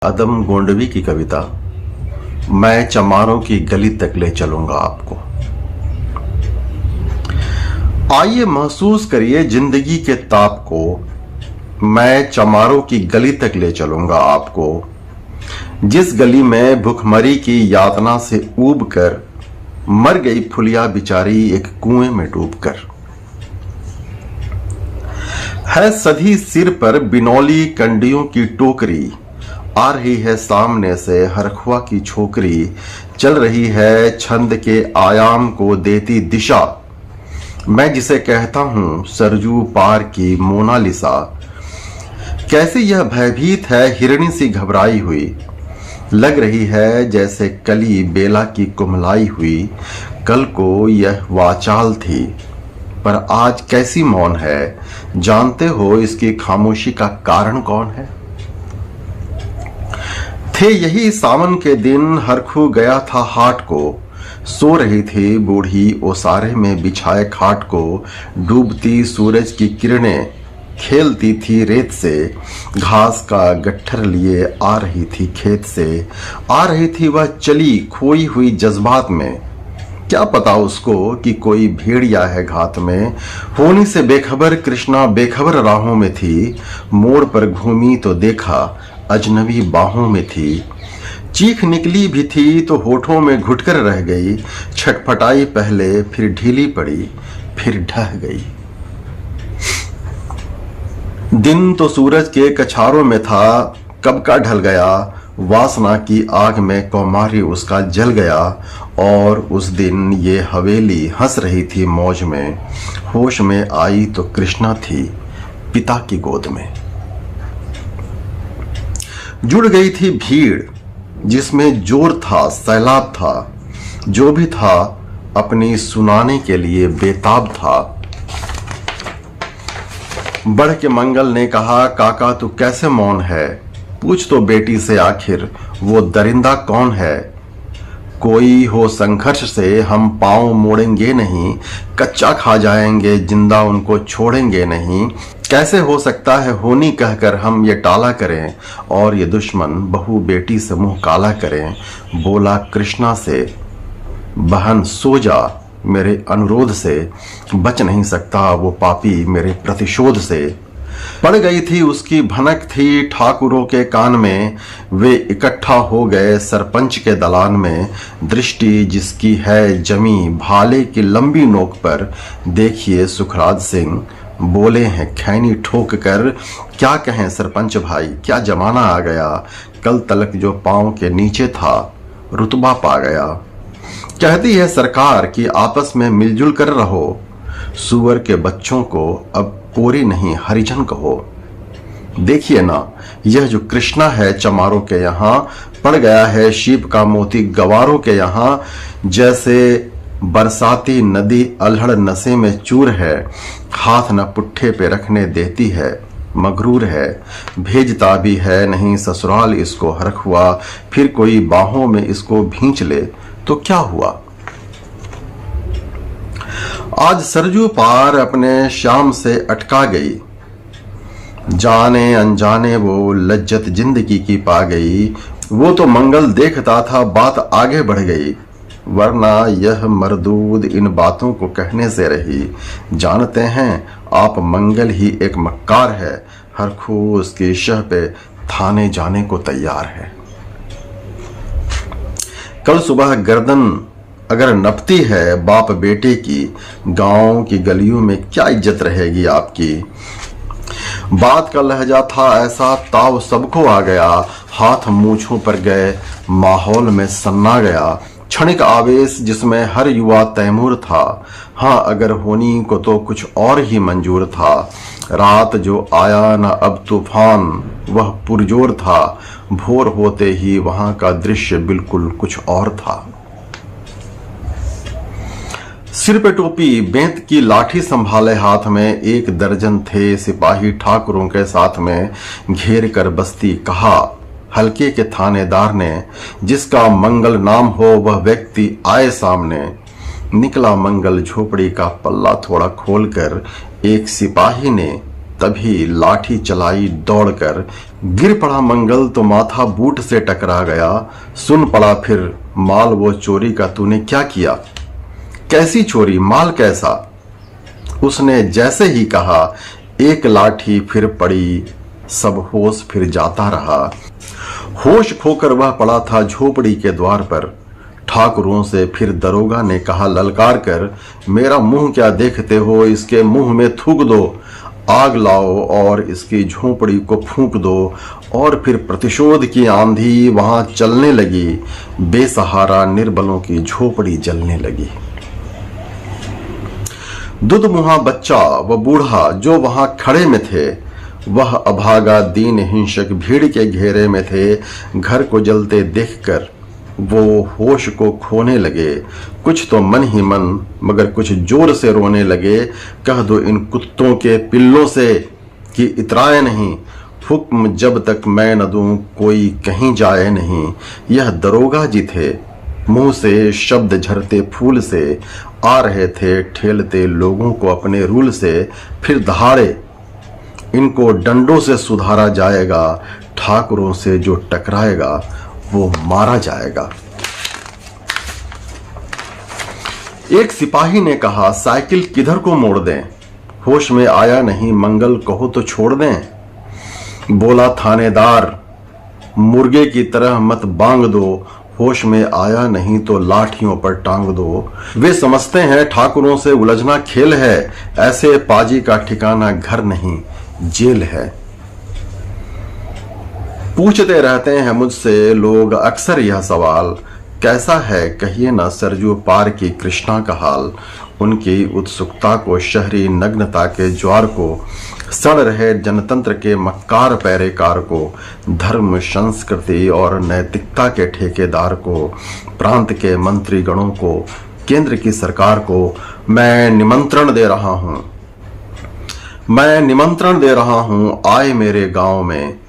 अदम गोंडवी की कविता मैं चमारों की गली तक ले चलूंगा आपको। आइए महसूस करिए जिंदगी के ताप को, मैं चमारों की गली तक ले चलूंगा आपको। जिस गली में भुखमरी की यातना से ऊब कर मर गई फुलिया बिचारी एक कुएं में डूबकर। है सधी सिर पर बिनौली कंडियों की टोकरी, आ रही है सामने से हरखुआ की छोकरी, चल रही है छंद के आयाम को देती दिशा। मैं जिसे कहता हूं सरजू पार की मोनालिसा। कैसे यह भयभीत है हिरणी सी घबराई हुई, लग रही है जैसे कली बेला की कुम्हलाई हुई। कल को यह वाचाल थी पर आज कैसी मौन है, जानते हो इसकी खामोशी का कारण कौन है? थे यही सावन के दिन हरखू गया था हाट को, सो रही थी बूढ़ी ओसारे में बिछाए खाट को। डूबती सूरज की किरणें खेलती थी रेत से, घास का गट्ठर लिए आ रही थी खेत से। आ रही थी वह चली खोई हुई जज्बात में, क्या पता उसको कि कोई भेड़िया है घात में। होनी से बेखबर कृष्णा बेखबर राहों में थी, मोड़ पर घूमी तो देखा अजनबी बाहों में थी। चीख निकली भी थी तो होठों में घुटकर रह गई, छटपटाई पहले फिर ढीली पड़ी फिर ढह गई। दिन तो सूरज के कछारों में था, कब का ढल गया, वासना की आग में कौमारी उसका जल गया। और उस दिन ये हवेली हंस रही थी मौज में, होश में आई तो कृष्णा थी पिता की गोद में। जुड़ गई थी भीड़ जिसमें जोर था सैलाब था, जो भी था अपनी सुनाने के लिए बेताब था। बढ़ के मंगल ने कहा काका तू कैसे मौन है, पूछ तो बेटी से आखिर वो दरिंदा कौन है। कोई हो संघर्ष से हम पांव मोड़ेंगे नहीं, कच्चा खा जाएंगे जिंदा उनको छोड़ेंगे नहीं। कैसे हो सकता है होनी कहकर हम ये टाला करें, और ये दुश्मन बहू बेटी से मुंह काला करें। बोला कृष्णा से बहन सो जा मेरे अनुरोध से, बच नहीं सकता वो पापी मेरे प्रतिशोध से। पड़ गई थी उसकी भनक थी ठाकुरों के कान में, वे इकट्ठा हो गए सरपंच के दलान में। दृष्टि जिसकी है जमी भाले की लंबी नोक पर, देखिए सुखराज सिंह बोले हैं खैनी ठोक कर। क्या कहें सरपंच भाई क्या जमाना आ गया, कल तलक जो पांव के नीचे था रुतबा पा गया। कहती है सरकार कि आपस में मिलजुल कर रहो, सुअर के बच्चों को अब पोरी नहीं हरिजन कहो। देखिए ना यह जो कृष्णा है चमारों के यहाँ, पड़ गया है शीप का मोती गवारों के यहाँ। जैसे बरसाती नदी अल्हड़ नशे में चूर है, हाथ न पुट्ठे पे रखने देती है मगरूर है। भेजता भी है नहीं ससुराल इसको हरख हुआ, फिर कोई बाहों में इसको भींच ले तो क्या हुआ। आज सरजू पार अपने श्याम से अटका गई, जाने अनजाने वो लज्जत जिंदगी की पा गई। वो तो मंगल देखता था बात आगे बढ़ गई, वरना यह मरदूद इन बातों को कहने से रही। जानते हैं आप मंगल ही एक मक्कार है, हरखू उसकी शह पे थाने जाने को तैयार है। कल सुबह गर्दन अगर नपती है बाप बेटे की, गांव की गलियों में क्या इज्जत रहेगी आपकी। बात का लहजा था ऐसा ताव सबको आ गया, हाथ मूंछों पर गए माहौल में सन्ना गया। क्षणिक आवेश जिसमें हर युवा तैमूर था, हाँ अगर होनी को तो कुछ और ही मंजूर था। रात जो आया न अब तूफान वह पुरजोर था, भोर होते ही वहां का दृश्य बिल्कुल कुछ और था। सिर पे टोपी बेंत की लाठी संभाले हाथ में, एक दर्जन थे सिपाही ठाकुरों के साथ में। घेर कर बस्ती कहा हल्के के थानेदार ने, जिसका मंगल नाम हो वह व्यक्ति आए सामने। निकला मंगल झोपड़ी का पल्ला थोड़ा खोलकर, एक सिपाही ने तभी लाठी चलाई दौड़कर। गिर पड़ा मंगल तो माथा बूट से टकरा गया। सुन पड़ा फिर माल वो चोरी का तूने क्या किया? कैसी चोरी, माल कैसा? उसने जैसे ही कहा एक लाठी फिर पड़ी, सब होश फिर जाता रहा। होश खोकर वह पड़ा था झोपड़ी के द्वार पर। ठाकुरों से फिर दरोगा ने कहा ललकार कर, मेरा मुंह क्या देखते हो, इसके मुंह में थूक दो, आग लाओ और इसकी झोपड़ी को फूंक दो। और फिर प्रतिशोध की आंधी वहां चलने लगी। बेसहारा निर्बलों की झोपड़ी जलने लगी। दुधमुहा बच्चा व बूढ़ा जो वहां खड़े में थे, वह अभागा दीन हिंसक भीड़ के घेरे में थे। घर को जलते देखकर वो होश को खोने लगे। कुछ तो मन ही मन मगर कुछ जोर से रोने लगे। कह दो इन कुत्तों के पिल्लों से कि इतराए नहीं, हुक्म जब तक मैं न दूं कोई कहीं जाए नहीं। यह दरोगा जी थे, मुंह से शब्द झरते फूल से, आ रहे थे ठेलते लोगों को अपने रूल से। फिर दहाड़े इनको डंडों से सुधारा जाएगा, ठाकुरों से जो टकराएगा वो मारा जाएगा। एक सिपाही ने कहा साइकिल किधर को मोड़ दें? होश में आया नहीं मंगल, कहो तो छोड़ दें। बोला थानेदार मुर्गे की तरह मत बांग दो, होश में आया नहीं तो लाठियों पर टांग दो। वे समझते हैं ठाकुरों से उलझना खेल है, ऐसे पाजी का ठिकाना घर नहीं जेल है। पूछते रहते हैं मुझसे लोग अक्सर यह सवाल, कैसा है कहिए ना सरजू पार की कृष्णा का हाल। उनकी उत्सुकता को, शहरी नग्नता के ज्वार को, सड़ रहे जनतंत्र के मक्कार पैरेकार को, धर्म संस्कृति और नैतिकता के ठेकेदार को, प्रांत के मंत्री गणों को, केंद्र की सरकार को मैं निमंत्रण दे रहा हूं, आए मेरे गांव में।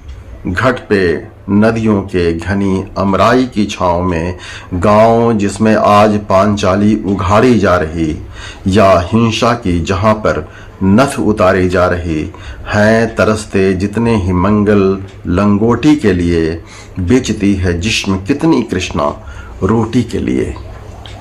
घाट पे नदियों के घनी अमराई की छांव में, गांव जिसमें आज पांचाली उघाड़ी जा रही, या हिंसा की जहां पर नथ उतारी जा रही हैं। तरसते जितने ही मंगल लंगोटी के लिए, बेचती है जिस्म कितनी कृष्णा रोटी के लिए।